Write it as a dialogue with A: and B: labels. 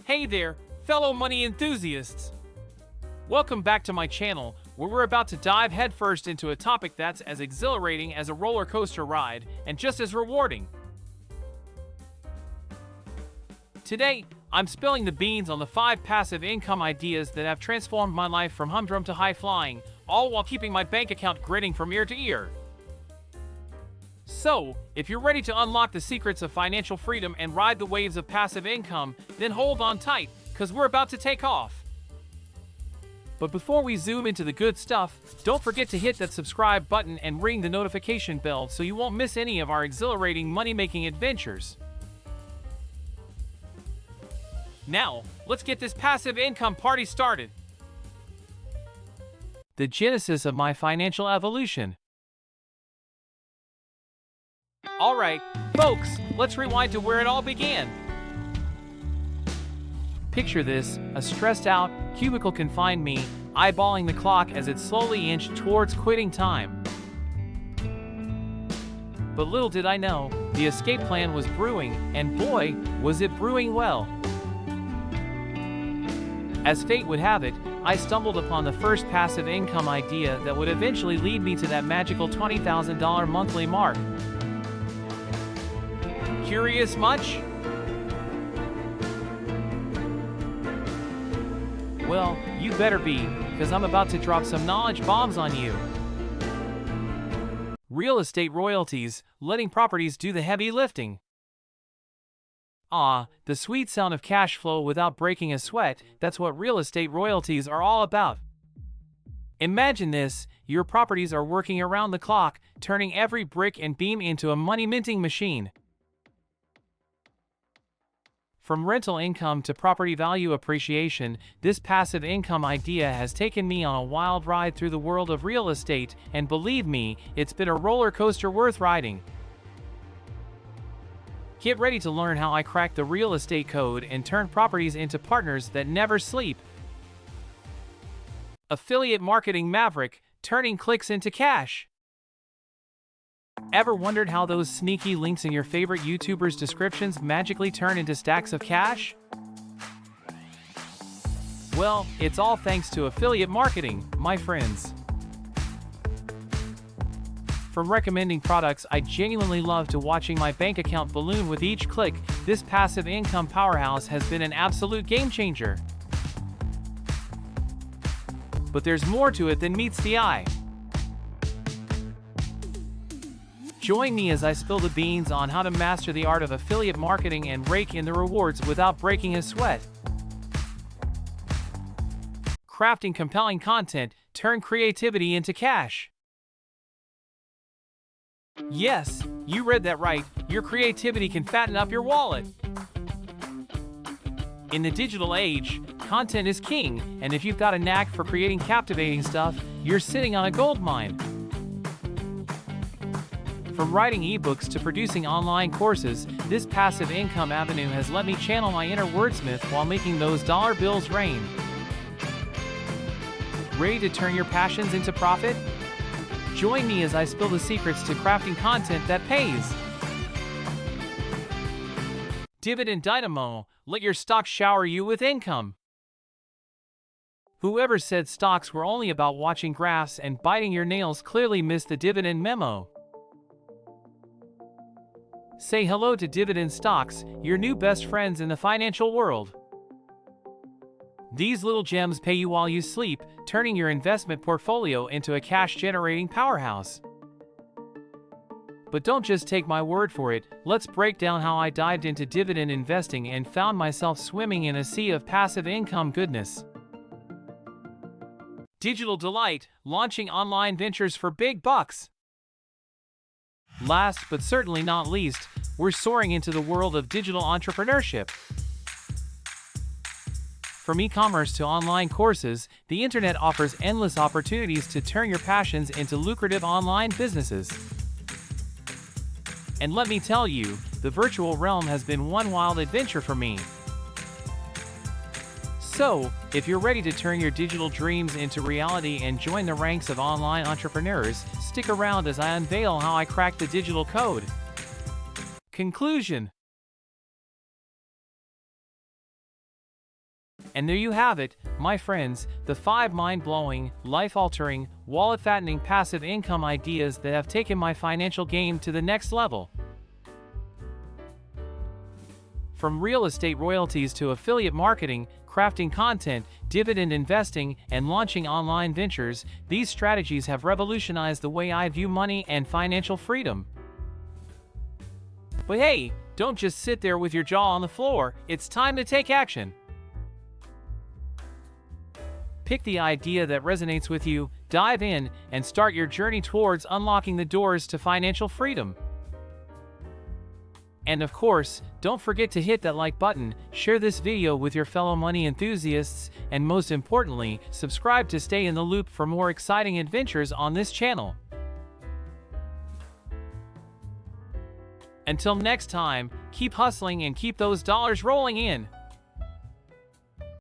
A: Hey there, fellow money enthusiasts! Welcome back to my channel, where we're about to dive headfirst into a topic that's as exhilarating as a roller coaster ride and just as rewarding. Today, I'm spilling the beans on the 5 passive income ideas that have transformed my life from humdrum to high flying, all while keeping my bank account grinning from ear to ear. So, if you're ready to unlock the secrets of financial freedom and ride the waves of passive income, then hold on tight, because we're about to take off. But before we zoom into the good stuff, don't forget to hit that subscribe button and ring the notification bell so you won't miss any of our exhilarating money-making adventures. Now, let's get this passive income party started. The genesis of my financial evolution. Alright, folks, let's rewind to where it all began. Picture this, a stressed out, cubicle-confined me, eyeballing the clock as it slowly inched towards quitting time. But little did I know, the escape plan was brewing, and boy, was it brewing well. As fate would have it, I stumbled upon the first passive income idea that would eventually lead me to that magical $20,000 monthly mark. Curious much? Well, you better be, because I'm about to drop some knowledge bombs on you. Real estate royalties, letting properties do the heavy lifting. Ah, the sweet sound of cash flow without breaking a sweat, that's what real estate royalties are all about. Imagine this, your properties are working around the clock, turning every brick and beam into a money-minting machine. From rental income to property value appreciation, this passive income idea has taken me on a wild ride through the world of real estate, and believe me, it's been a roller coaster worth riding. Get ready to learn how I crack the real estate code and turn properties into partners that never sleep. Affiliate marketing Maverick, turning clicks into cash. Ever wondered how those sneaky links in your favorite YouTubers' descriptions magically turn into stacks of cash? Well, it's all thanks to affiliate marketing, my friends. From recommending products I genuinely love to watching my bank account balloon with each click, this passive income powerhouse has been an absolute game changer. But there's more to it than meets the eye. Join me as I spill the beans on how to master the art of affiliate marketing and rake in the rewards without breaking a sweat. Crafting compelling content, turn creativity into cash. Yes, you read that right, your creativity can fatten up your wallet. In the digital age, content is king, and if you've got a knack for creating captivating stuff, you're sitting on a gold mine. From writing ebooks to producing online courses, this passive income avenue has let me channel my inner wordsmith while making those dollar bills rain. Ready to turn your passions into profit? Join me as I spill the secrets to crafting content that pays. Dividend Dynamo, let your stocks shower you with income. Whoever said stocks were only about watching graphs and biting your nails clearly missed the dividend memo. Say hello to dividend stocks, your new best friends in the financial world. These little gems pay you while you sleep, turning your investment portfolio into a cash-generating powerhouse. But don't just take my word for it, let's break down how I dived into dividend investing and found myself swimming in a sea of passive income goodness. Digital delight, launching online ventures for big bucks. Last but certainly not least, we're soaring into the world of digital entrepreneurship. From e-commerce to online courses, the internet offers endless opportunities to turn your passions into lucrative online businesses. And let me tell you, the virtual realm has been one wild adventure for me. So, if you're ready to turn your digital dreams into reality and join the ranks of online entrepreneurs, stick around as I unveil how I cracked the digital code. Conclusion. And there you have it, my friends, the 5 mind-blowing, life-altering, wallet-fattening passive income ideas that have taken my financial game to the next level. From real estate royalties to affiliate marketing, crafting content, dividend investing, and launching online ventures, these strategies have revolutionized the way I view money and financial freedom. But hey, don't just sit there with your jaw on the floor, it's time to take action. Pick the idea that resonates with you, dive in, and start your journey towards unlocking the doors to financial freedom. And of course, don't forget to hit that like button, share this video with your fellow money enthusiasts, and most importantly, subscribe to stay in the loop for more exciting adventures on this channel. Until next time, keep hustling and keep those dollars rolling in.